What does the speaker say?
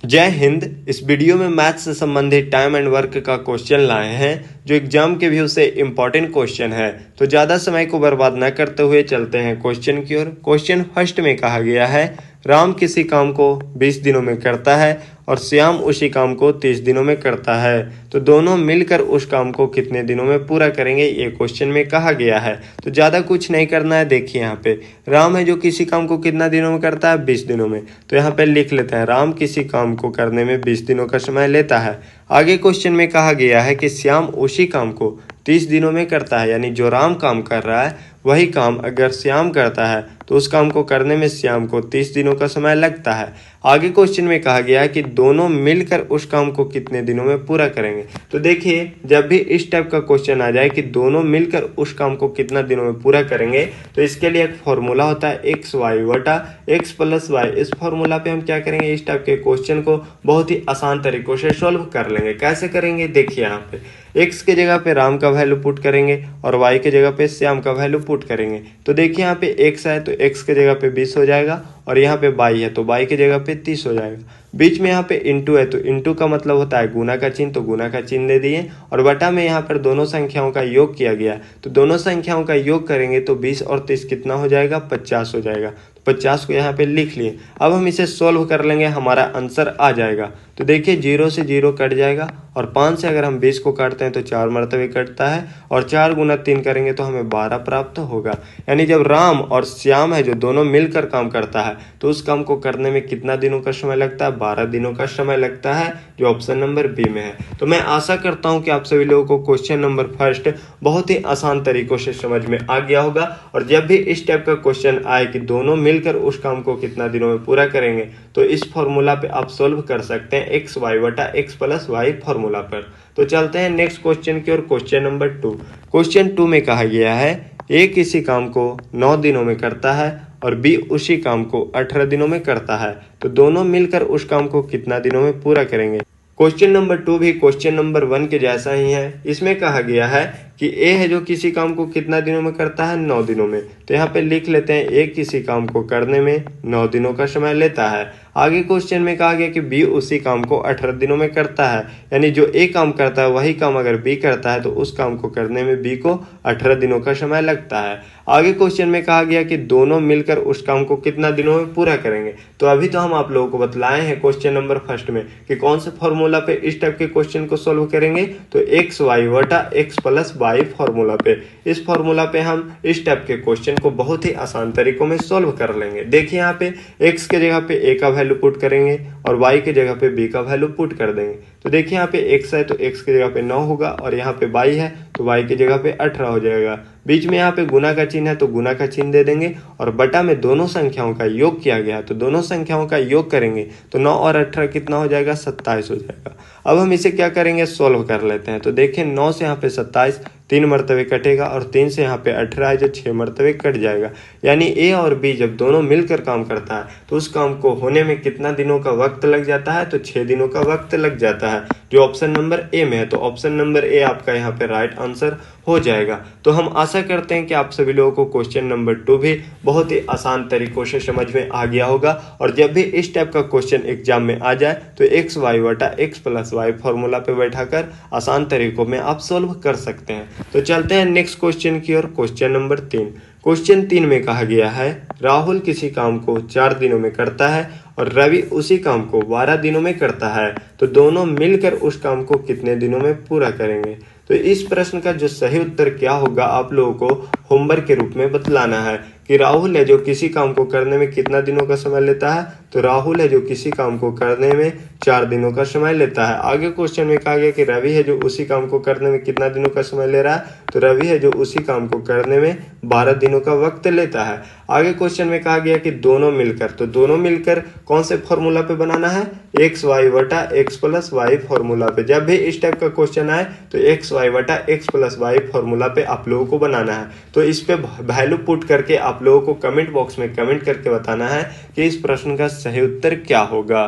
जय हिंद। इस वीडियो में मैथ्स से संबंधित टाइम एंड वर्क का क्वेश्चन लाए हैं जो एग्जाम के व्यू से इम्पोर्टेंट क्वेश्चन है। तो ज़्यादा समय को बर्बाद न करते हुए चलते हैं क्वेश्चन की ओर। क्वेश्चन फर्स्ट में कहा गया है, राम किसी काम को 20 दिनों में करता है और श्याम उसी काम को 30 दिनों में करता है, तो दोनों मिलकर उस काम को कितने दिनों में पूरा करेंगे, ये क्वेश्चन में कहा गया है। तो ज़्यादा कुछ नहीं करना है। देखिए यहाँ पे राम है जो किसी काम को कितना दिनों में करता है, 20 दिनों में। तो यहाँ पे लिख लेते हैं राम किसी काम को करने में 20 दिनों का समय लेता है। आगे क्वेश्चन में कहा गया है कि श्याम उसी काम को 30 दिनों में करता है, यानी जो राम काम कर रहा है वही काम अगर श्याम करता है तो उस काम को करने में श्याम को 30 दिनों का समय लगता है। आगे क्वेश्चन में कहा गया है कि दोनों मिलकर उस काम को कितने दिनों में पूरा करेंगे। तो देखिए जब भी इस टाइप का क्वेश्चन आ जाए कि दोनों मिलकर उस काम को कितना दिनों में पूरा करेंगे, तो इसके लिए एक फॉर्मूला होता है एक्स वाई बटा एक्स प्लस वाई। इस फॉर्मूला पे हम क्या करेंगे, इस टाइप के क्वेश्चन को बहुत ही आसान तरीकों से सॉल्व कर लेंगे। कैसे करेंगे, देखिए यहाँ पे x के जगह पे राम का वैल्यू पुट करेंगे और y के जगह पे श्याम का वैल्यू पुट करेंगे। तो देखिए यहाँ पे x है तो x के जगह पे 20 हो जाएगा और यहाँ पे y है तो y के जगह पे 30 हो जाएगा। बीच में यहाँ पे इंटू है तो इंटू का मतलब होता है गुना का चिन्ह, तो गुना का चिन्ह दे दिए और बटा में यहाँ पर दोनों संख्याओं का योग किया गया। तो दोनों संख्याओं का योग करेंगे तो 20 और 30 कितना हो जाएगा, 50 हो जाएगा। 50 को यहाँ पे लिख लिए। अब हम इसे सोल्व कर लेंगे, हमारा आंसर आ जाएगा। तो देखिए 0 से 0 कट जाएगा और 5 से अगर हम 20 को काटते हैं तो 4 मरतबे कटता है और 4 गुना 3 करेंगे तो हमें 12 प्राप्त होगा। यानी जब राम और श्याम है जो दोनों मिलकर काम करता है तो उस काम को करने में कितना दिनों का समय लगता है, 12 दिनों का समय लगता है, जो ऑप्शन नंबर बी में है। तो मैं आशा करता हूँ कि आप सभी लोगों को क्वेश्चन नंबर फर्स्ट बहुत ही आसान तरीकों से समझ में आ गया होगा। और जब भी इस टाइप का क्वेश्चन आए कि दोनों मिलकर उस काम को कितना दिनों में पूरा करेंगे, तो इस फॉर्मूला पे आप सोल्व कर सकते हैं एक्स वाई बटा एक्स प्लस वाई फॉर्मूला पर। तो चलते हैं नेक्स्ट क्वेश्चन की ओर। Question number 2। क्वेश्चन 2 में कहा गया है ए किसी काम को 9 दिनों में करता है और बी उसी काम को 18 दिनों में करता है, तो दोनों मिलकर उस काम को कितना दिनों में पूरा करेंगे। क्वेश्चन नंबर 2 भी क्वेश्चन नंबर 1 के जैसा ही है। इसमें कहा गया है कि ए है जो किसी काम को कितना दिनों में करता है, 9 दिनों में। तो यहाँ पे लिख लेते हैं ए किसी काम को करने में 9 दिनों का समय लेता है। आगे क्वेश्चन में कहा गया कि बी उसी काम को 18 दिनों में करता है, यानी जो ए काम करता है वही काम अगर बी करता है तो उस काम को करने में बी को 18 दिनों का समय लगता है। आगे क्वेश्चन में कहा गया कि दोनों मिलकर उस काम को कितना दिनों में पूरा करेंगे। तो अभी तो हम आप लोगों को बतलाए हैं क्वेश्चन नंबर फर्स्ट में कि कौन से फॉर्मूला पे इस टाइप के क्वेश्चन को सोल्व करेंगे, तो एक्स वाई बटा एक्स प्लस वाई फॉर्मूला पे। इस फॉर्मूला पे हम इस टाइप के क्वेश्चन को बहुत ही आसान तरीकों में सोल्व कर लेंगे। देखिए यहाँ पे x के जगह पे a का वैल्यू पुट करेंगे और y के जगह पे b का वैल्यू पुट कर देंगे। तो देखिए यहाँ पे x है तो x के जगह पे 9 होगा और यहाँ पे y है तो y की जगह पे 18 हो जाएगा। बीच में यहाँ पे गुना का चिन्ह है तो गुना का चिन्ह दे देंगे और बटा में दोनों संख्याओं का योग किया गया है तो दोनों संख्याओं का योग करेंगे तो 9 और 18 कितना हो जाएगा, 27 हो जाएगा। अब हम इसे क्या करेंगे, सोल्व कर लेते हैं। तो देखिए 9 से यहाँ पे 27 3 मरतबे कटेगा और 3 से यहाँ पे 18 है जो 6 मरतबे कट जाएगा। यानी ए और बी जब दोनों मिलकर काम करता है तो उस काम को होने में कितना दिनों का वक्त लग जाता है, तो 6 दिनों का वक्त लग जाता है, जो ऑप्शन नंबर ए में है। तो ऑप्शन नंबर ए आपका यहाँ पे राइट आंसर हो जाएगा। तो हम आशा करते हैं कि आप सभी लोगों को क्वेश्चन नंबर 2 भी बहुत ही आसान तरीकों से समझ में आ गया होगा। और जब भी इस टाइप का क्वेश्चन एग्जाम में आ जाए तो एक्स वाई बटा एक्स प्लस वाई फॉर्मूला पे बैठाकर आसान तरीकों में आप सोल्व कर सकते हैं। तो चलते हैं नेक्स्ट क्वेश्चन की ओर। Question number 3। क्वेश्चन 3 में कहा गया है राहुल किसी काम को 4 दिनों में करता है और रवि उसी काम को 12 दिनों में करता है, तो दोनों मिलकर उस काम को कितने दिनों में पूरा करेंगे। तो इस प्रश्न का जो सही उत्तर क्या होगा आप लोगों को होमवर्क के रूप में बतलाना है कि राहुल है जो किसी काम को करने में कितना दिनों का समय लेता है, तो राहुल है जो किसी काम को करने में 4 दिनों का समय लेता है। आगे क्वेश्चन में कहा गया कि रवि है जो उसी काम को करने में कितना दिनों का समय ले रहा है, तो रवि है जो उसी काम को करने में 12 दिनों का वक्त लेता है। आगे क्वेश्चन में कहा गया कि दोनों मिलकर, तो दोनों मिलकर कौन से फॉर्मूला पे बनाना है, एक्स वाई बटा एक्स प्लस वाई फॉर्मूला पे। जब भी इस टाइप का क्वेश्चन आए तो एक्स वाई बटा एक्स प्लस वाई फॉर्मूला पे आप लोगों को बनाना है। तो इस पे वैल्यू पुट करके आप लोगों को कमेंट बॉक्स में कमेंट करके बताना है कि इस प्रश्न का सही उत्तर क्या होगा।